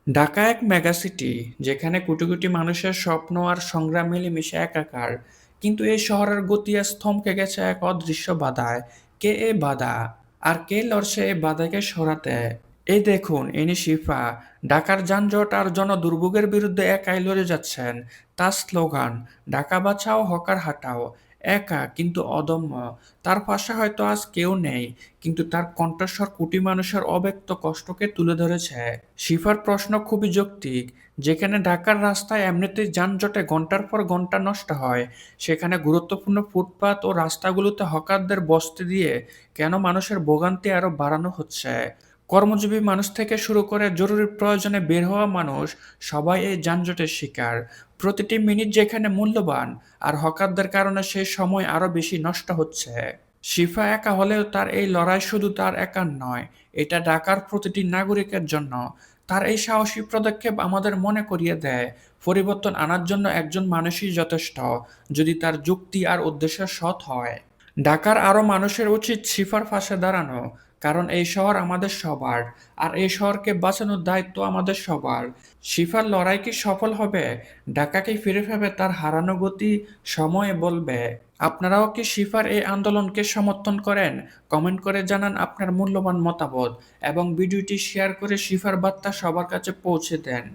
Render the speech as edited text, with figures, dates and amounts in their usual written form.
ঢাকা এক মেগাসিটি, যেখানে কোটি কোটি মানুষের স্বপ্ন আর সংগ্রাম মিলেমিশে একাকার। কিন্তু এই শহরের গতি আজ থমকে গেছে এক অদৃশ্য বাধায়। কে এই বাধা? আর কে লড়ছে এই বাধাকে সরাতে? এই দেখুন, ইনি শিফা। ঢাকার যানজট আর জনদুর্ভোগের বিরুদ্ধে একাই লড়ে যাচ্ছেন। তার স্লোগান, ঢাকা বাঁচাও, হকার হাটাও। একা কিন্তু অদম্য। তার পাশে হয়তো আজ কেউ নেই, কিন্তু তার কণ্ঠস্বর কোটি মানুষের অব্যক্ত কষ্টকে তুলে ধরেছে। শিফার প্রশ্ন খুবই যৌক্তিক। যেখানে ঢাকার রাস্তায় এমনিতেই যানজটে ঘন্টার পর ঘন্টা নষ্ট হয়, সেখানে গুরুত্বপূর্ণ ফুটপাত ও রাস্তাগুলোতে হকারদের বসতে দিয়ে কেন মানুষের ভোগান্তি আরো বাড়ানো হচ্ছে? কর্মজীবী মানুষ থেকে শুরু করে জরুরি প্রয়োজনে বের হওয়া মানুষ, সবাই এই যানজটের শিকার। প্রতিটি মিনিট যেখানে মূল্যবান, আর হকারদের কারণে সেই সময় আরো বেশি নষ্ট হচ্ছে। শিফা একা হলেও তার এই লড়াই শুধু তার একার নয়, এটা ঢাকার প্রতিটি নাগরিকের জন্য। তার এই সাহসী পদক্ষেপ আমাদের মনে করিয়ে দেয়, পরিবর্তন আনার জন্য একজন মানুষই যথেষ্ট, যদি তার যুক্তি আর উদ্দেশ্য সৎ হয়। ঢাকার আরও মানুষের উচিত শিফার পাশে দাঁড়ানো, কারণ এই শহর আমাদের সবার, আর এই শহরকে বাঁচানোর দায়িত্ব আমাদের সবার। শিফার লড়াই কি সফল হবে? ঢাকা কি ফিরে পাবে তার হারানো গতি? সময় বলবে। আপনারাও কি শিফার এই আন্দোলনকে সমর্থন করেন? কমেন্ট করে জানান আপনার মূল্যবান মতামত, এবং ভিডিওটি শেয়ার করে শিফার বার্তা সবার কাছে পৌঁছে দেন।